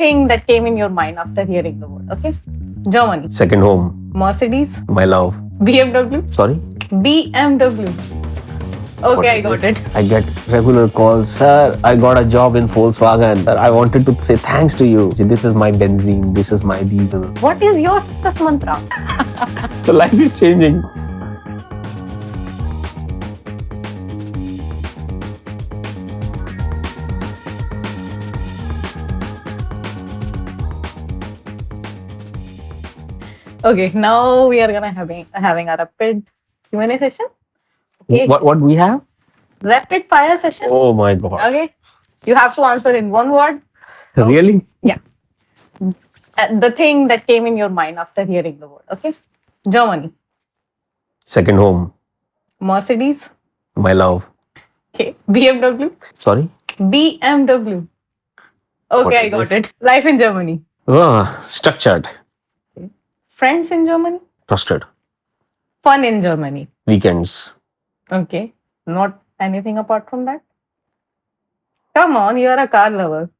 thing that came in your mind after hearing the word. Okay. Germany. Second home. Mercedes. My love. BMW. Sorry? BMW. Okay, I got it. I get regular calls. Sir, I got a job in Volkswagen. Sir, I wanted to say thanks to you. This is my benzene. This is my diesel. What is your success mantra? So life is changing. Okay, now we are gonna having a rapid Q&A session. Okay. What we have? Rapid fire session. Oh my God. Okay. You have to answer in one word. Really? Yeah. The thing that came in your mind after hearing the word. Okay. Germany. Second home. Mercedes. My love. Okay. BMW. Sorry? BMW. Okay, What I is got this? it. Life in Germany. Structured. Friends in Germany. Trusted. Fun in Germany. Weekends. Okay. Not anything apart from that. Come on, you are a car lover.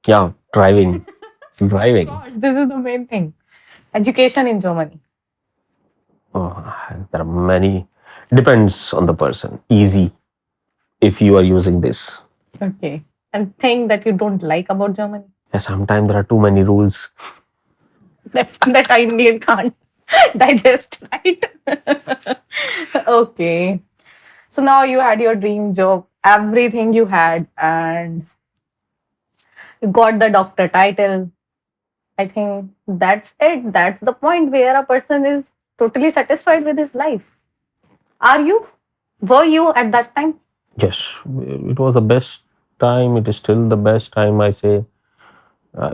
Yeah, driving. Driving. Gosh, this is the main thing. Education in Germany. There are many. Depends on the person. Easy if you are using this. Okay. And thing that you don't like about Germany. Yeah, sometimes there are too many rules. That I Indian can't digest, right? Okay. So now you had your dream job, everything you had, and you got the doctor title. I think that's it. That's the point where a person is totally satisfied with his life. Are you? Were you at that time? Yes, it was the best time. It is still the best time. I say,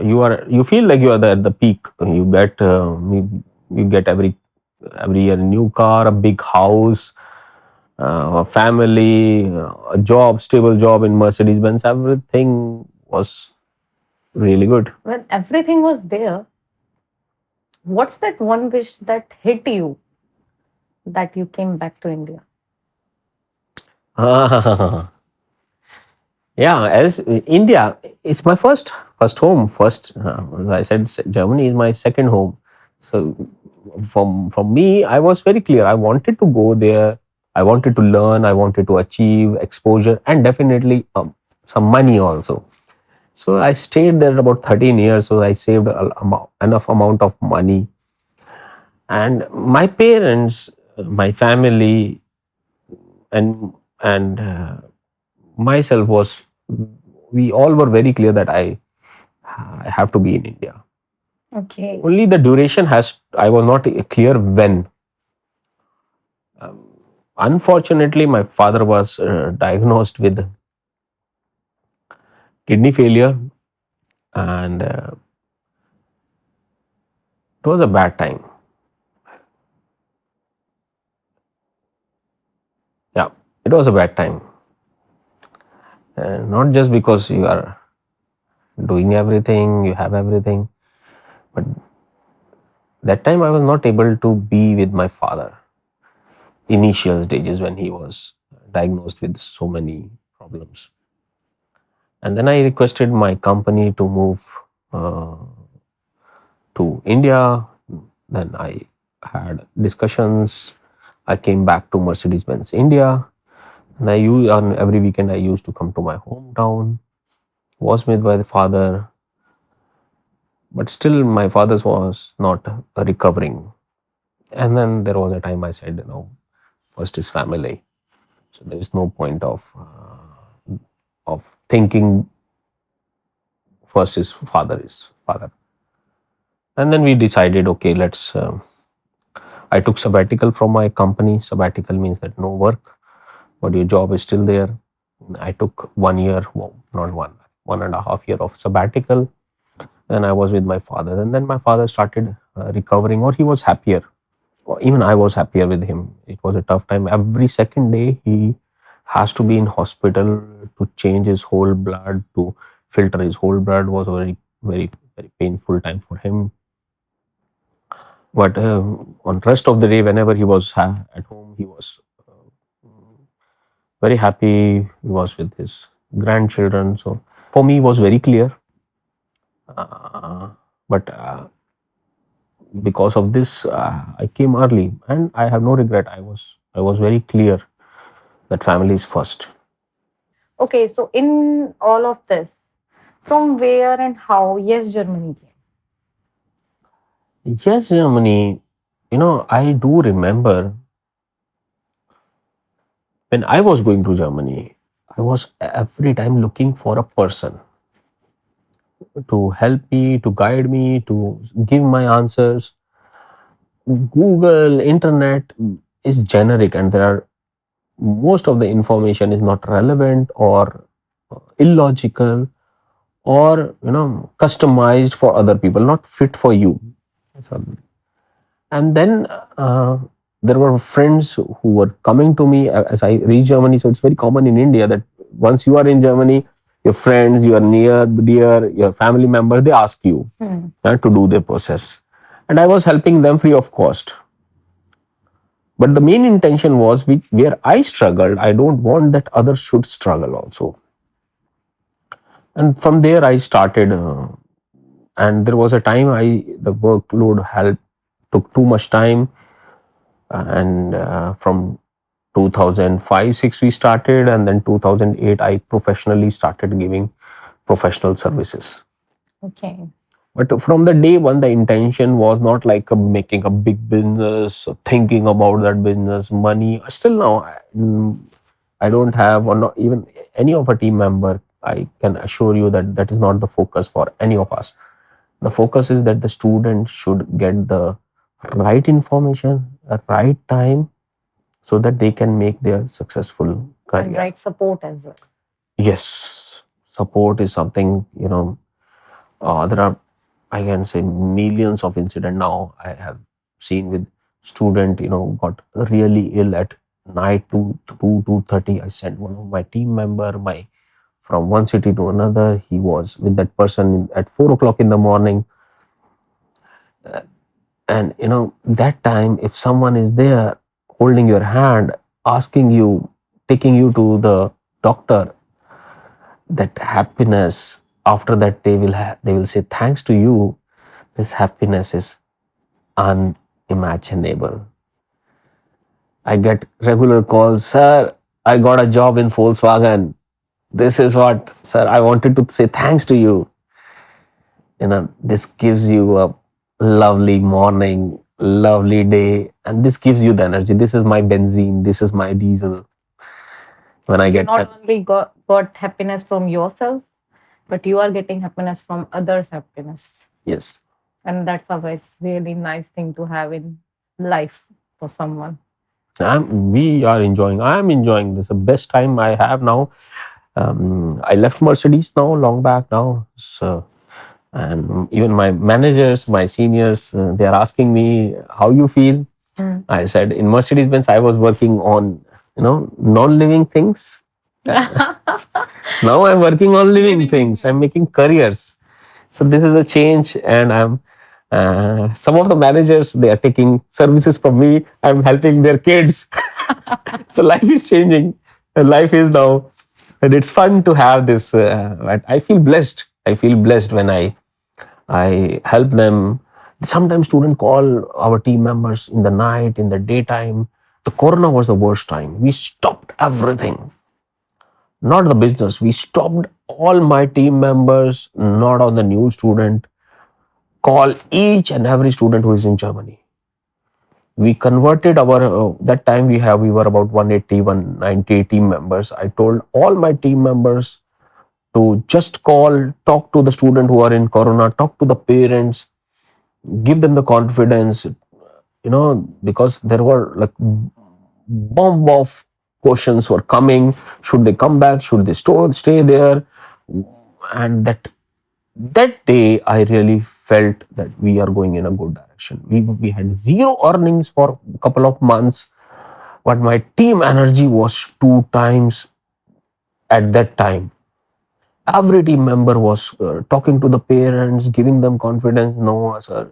you feel like you are at the peak. You get every year a new car, a big house, a family, a job, stable job in Mercedes Benz. Everything was really good. When everything was there, what's that one wish that hit you that you came back to India? Yeah, as India, it's my first home. First, as I said, Germany is my second home. So, from me, I was very clear. I wanted to go there. I wanted to learn. I wanted to achieve exposure and definitely some money also. So I stayed there about 13 years. So I saved enough amount of money, and my parents, my family, and myself we all were very clear that I have to be in India. Okay. Only the duration I was not clear when. Unfortunately, my father was diagnosed with kidney failure, and it was a bad time. Yeah, it was a bad time. Not just because you are doing everything, you have everything, but that time I was not able to be with my father. Initial stages when he was diagnosed with so many problems. And then I requested my company to move uh, to India. Then I had discussions. I came back to Mercedes-Benz India. And on every weekend I used to come to my hometown, was with my father. But still my father was not recovering. And then there was a time I said, first is family. So there is no point of thinking first is father. And then we decided, okay, let's. I took sabbatical from my company. Sabbatical means that no work, but your job is still there. I took 1 year, not 1.5 year of sabbatical. Then I was with my father, and then my father started recovering, or he was happier. Or even I was happier with him. It was a tough time. Every second day he has to be in hospital to change his whole blood, to filter his whole blood. Was a very, very, very painful time for him. But on rest of the day, whenever he was at home, he was very happy. He was with his grandchildren. So for me, it was very clear. Uh, but because of this, I came early, and I have no regret. I was very clear that family is first. Okay, so in all of this, from where and how Yes Germany came? Yes, Germany. I do remember when I was going to Germany, I was every time looking for a person to help me, to guide me, to give my answers. Google, internet is generic, and there are most of the information is not relevant or illogical, or customized for other people, not fit for you. So, and then there were friends who were coming to me as I reached Germany. So it's very common in India that once you are in Germany, your friends, your near dear, your family member, they ask you to do the process, and I was helping them free of cost. But the main intention was, where I struggled, I don't want that others should struggle also. And from there I started, and there was a time the workload helped took too much time, and from 2005-6 we started, and then 2008 I professionally started giving professional services. Okay. But from the day one, the intention was not like making a big business, thinking about that business, money. Still now, I don't have, or not even any of a team member. I can assure you that that is not the focus for any of us. The focus is that the student should get the right information at right time, so that they can make their successful And career. right support as well. Yes, support is something, there are, I can say, millions of incident now I have seen with student, got really ill at night, 2:30. I sent one of my team member, my from one city to another. He was with that person at 4 o'clock in the morning. And that time, if someone is there holding your hand, asking you, taking you to the doctor, that happiness, after that they will say thanks to you. This happiness is unimaginable. I get regular calls, sir, I got a job in Volkswagen. This is what, sir, I wanted to say thanks to you. This gives you a lovely morning, lovely day, and this gives you the energy. This is my benzene, this is my diesel. When I You get not only got happiness from yourself, but you are getting happiness from others' happiness. yes, And that's a very really nice thing to have in life for someone. we are enjoying. I am enjoying this. The best time I have now. I left Mercedes now, long back now. So, and even my managers, my seniors, they are asking me how you feel. I said in Mercedes Benz, I was working on non-living things. Now I'm working on living things. I'm making careers. So this is a change, and I'm. Some of the managers, they are taking services from me. I'm helping their kids. So life is changing. Life is now, and it's fun to have this. I feel blessed. I feel blessed when I help them. Sometimes students call our team members in the night, in the daytime. The corona was the worst time. We stopped everything, not the business. We stopped all my team members, not on the new student. Call each and every student who is in Germany. We converted our, that time we were about 180, 190 team members. I told all my team members to just call, talk to the student who are in corona, talk to the parents, give them the confidence, because there were like bomb of questions were coming. Should they come back? Should they stay there? And that day I really felt that we are going in a good direction. We had zero earnings for a couple of months, but my team energy was 2 times at that time. Every team member was talking to the parents, giving them confidence. No, sir,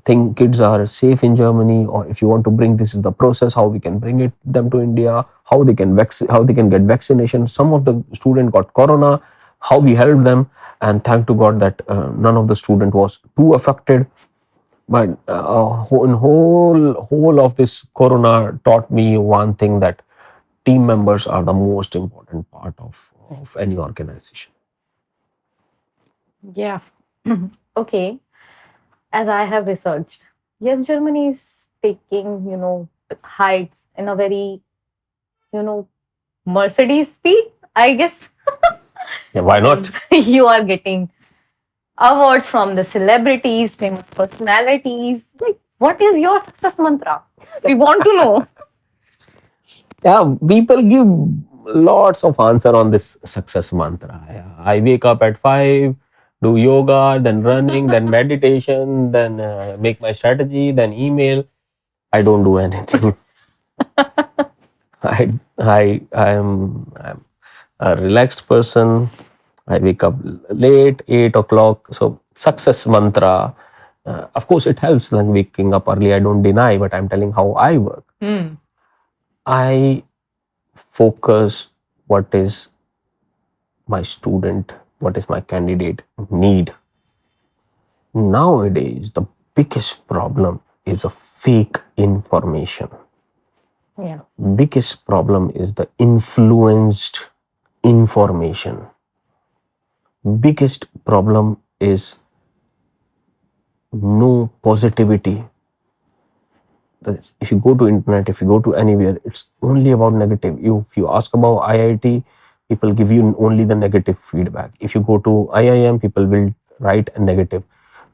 think kids are safe in Germany, or if you want to bring, this is the process, how we can bring it them to India, how they can get vaccination. Some of the student got corona, how we helped them, and thank to God that none of the student was too affected. But in whole of this corona taught me one thing, that team members are the most important part of any organization. Yeah. Okay. As I have researched, yes, Germany is taking, heights in a very, Mercedes speed, I guess. Yeah, why not? You are getting awards from the celebrities, famous personalities. Like, what is your success mantra? We want to know. Yeah, people give lots of answer on this success mantra. Yeah, I wake up at 5, do yoga, then running, then meditation, then make my strategy, then email. I don't do anything. I'm a relaxed person. I wake up late, 8 o'clock. So success mantra. Of course, it helps. Like waking up early, I don't deny, but I'm telling how I work. I focus what is my student, what is my candidate need. Nowadays, the biggest problem is a fake information. Yeah. Biggest problem is the influenced information. Biggest problem is no positivity. If you go to internet, if you go to anywhere, it's only about negative. If you ask about IIT, people give you only the negative feedback. If you go to IIM, people will write a negative.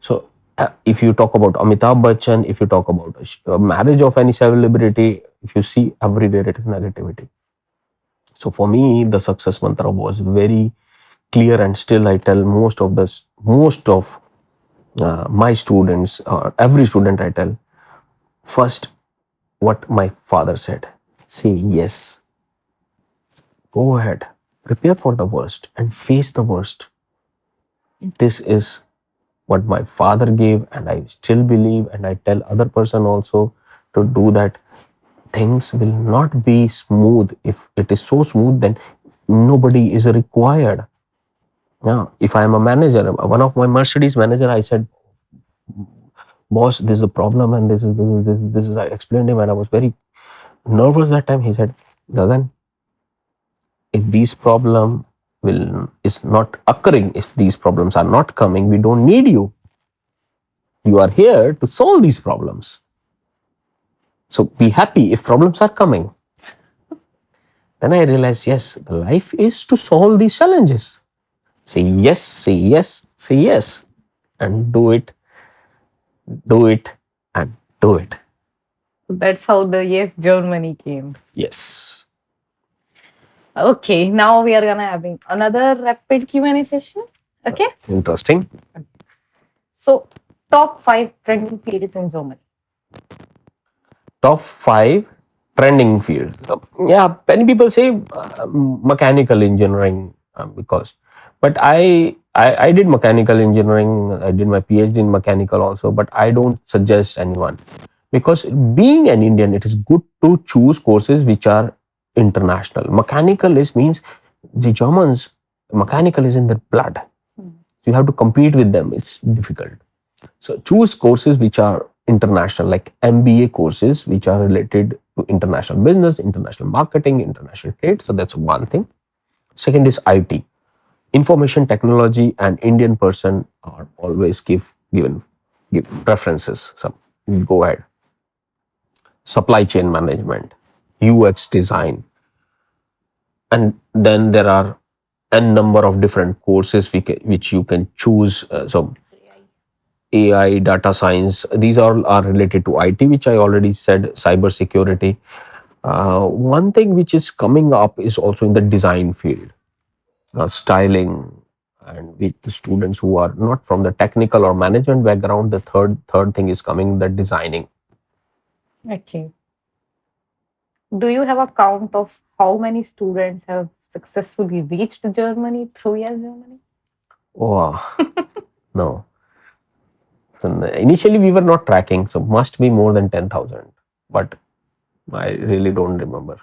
So if you talk about Amitabh Bachchan, if you talk about a marriage of any celebrity, if you see everywhere, it is negativity. So for me, the success mantra was very clear, and still I tell most of my students, or every student I tell, first, what my father said, say yes, go ahead, prepare for the worst and face the worst. This is what my father gave, and I still believe, and I tell other person also to do that. Things will not be smooth. If it is so smooth, then nobody is required. Now, if I am a manager, one of my Mercedes manager, I said, boss, this is a problem, and this is I explained him, and I was very nervous that time. He said, Gagan, if these problem is not occurring, if these problems are not coming, we don't need you. You are here to solve these problems. So be happy if problems are coming. Then I realized, yes, life is to solve these challenges. Say yes, say yes, say yes, and do it, and do it. That's how the Yes Germany came. Yes. Okay, now we are gonna having another rapid Q&A session. Okay. Interesting. So, top 5 trending fields in Germany. Top 5 trending fields. Yeah, many people say mechanical engineering, but I did mechanical engineering. I did my PhD in mechanical also, but I don't suggest anyone, because being an Indian, it is good to choose courses which are international. Mechanical means the Germans, mechanical is in their blood. You have to compete with them. It's difficult. So choose courses which are international, like MBA courses, which are related to international business, international marketing, international trade. So that's one thing. Second is IT, information technology, and Indian person are always give preferences. So go ahead. Supply chain management, UX design, and then there are n number of different courses which you can choose. So AI, data science, these all are related to IT, which I already said, cyber security. One thing which is coming up is also in the design field, styling, and with the students who are not from the technical or management background, the third thing is coming, the designing. Okay. Do you have a count of how many students have successfully reached Germany through Yes Germany? Oh, no. So initially, we were not tracking, so must be more than 10,000, but I really don't remember.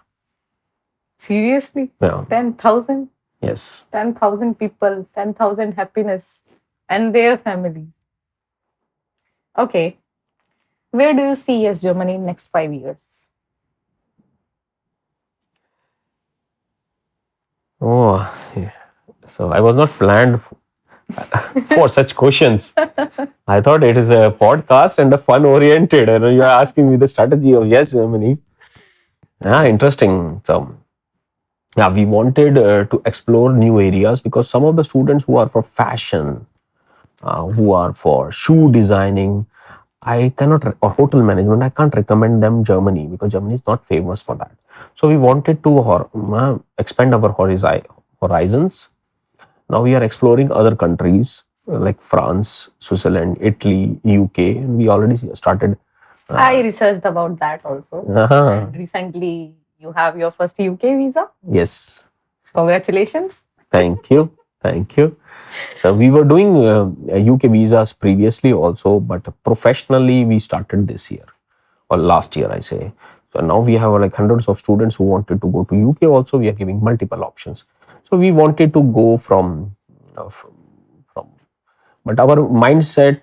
Seriously? Yeah. 10,000? Yes. 10,000 people, 10,000 happiness, and their family. Okay, where do you see yes Germany in next 5 years? Oh, yeah. So I was not planned for such questions. I thought it is a podcast and a fun oriented, and you are asking me the strategy of yes Germany. Yeah, interesting. So yeah, we wanted to explore new areas because some of the students who are for fashion, who are for shoe designing, I cannot, or hotel management, I can't recommend them Germany because Germany is not famous for that. So we wanted to expand our horizons. Now we are exploring other countries like France, Switzerland, Italy, UK. We already started. I researched about that also. Uh-huh. And recently, you have your first UK visa. Yes. Congratulations. Thank you. Thank you. So we were doing UK visas previously also, but professionally we started this year or last year, I say. So now we have like hundreds of students who wanted to go to UK. Also, we are giving multiple options. So we wanted to go from but our mindset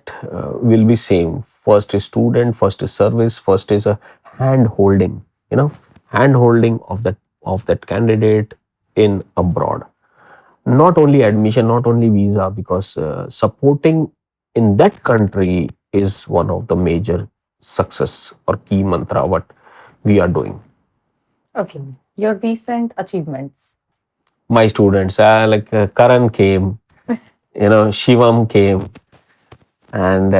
will be same. First is student, first is service, first is a hand holding, hand holding of that candidate in abroad. Not only admission, not only visa, because supporting in that country is one of the major success or key mantra what we are doing. Okay, your recent achievements. My students, like Karan came, Shivam came, and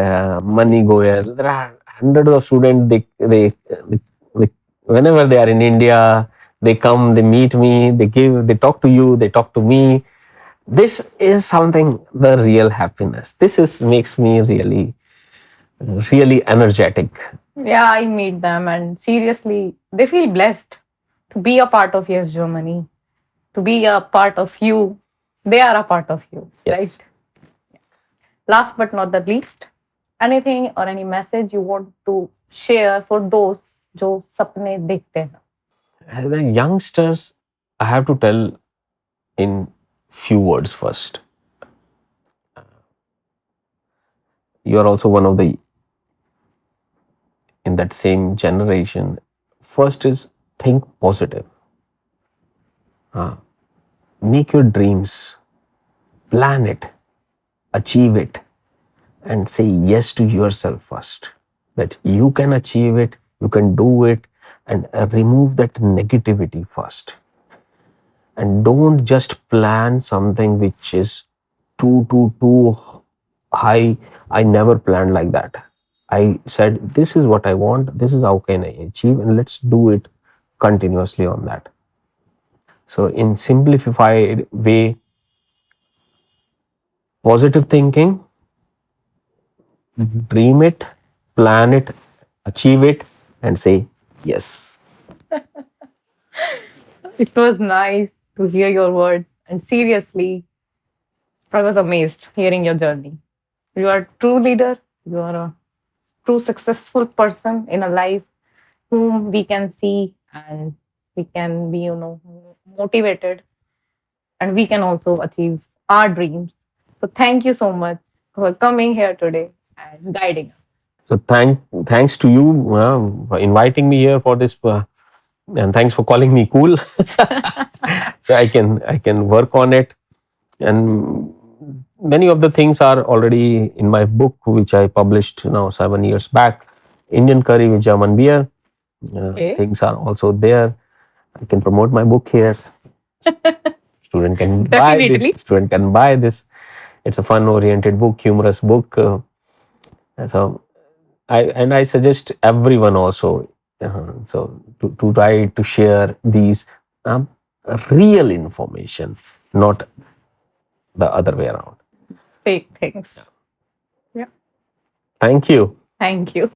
Mani Goyal. There are hundreds of students. They whenever they are in India, they come, they meet me, they talk to you, they talk to me. This is something the real happiness. This is makes me really energetic. Yeah, I meet them, and seriously, they feel blessed to be a part of Yes Germany, to be a part of you. They are a part of you, Yes. right? Last but not the least, anything or any message you want to share for those जो सपने देखते हैं. As the youngsters, I have to tell in few words first. You are also one of the in that same generation. First is think positive. Make your dreams, plan it, achieve it, and say yes to yourself first. That you can achieve it, you can do it, and remove that negativity first. And don't just plan something which is too high. I never planned like that. I said, this is what I want, this is how can I achieve, and let's do it continuously on that. So in simplified way, positive thinking, dream it, plan it, achieve it, and say yes. It was nice to hear your words, and seriously, I was amazed hearing your journey. You are a true leader. You are a true successful person in a life whom we can see and we can be, motivated, and we can also achieve our dreams. So thank you so much for coming here today and guiding us. So thanks to you for inviting me here for this, and thanks for calling me cool. So I can work on it, and many of the things are already in my book, which I published now 7 years back. Indian curry with German beer. Okay. Things are also there. I can promote my book here. Student can buy Definitely. this. Student can buy this. It's a fun-oriented book, humorous book. So I suggest everyone also. So to try to share these um, real information, not the other way around. Fake things. Yeah. Thank you. Thank you.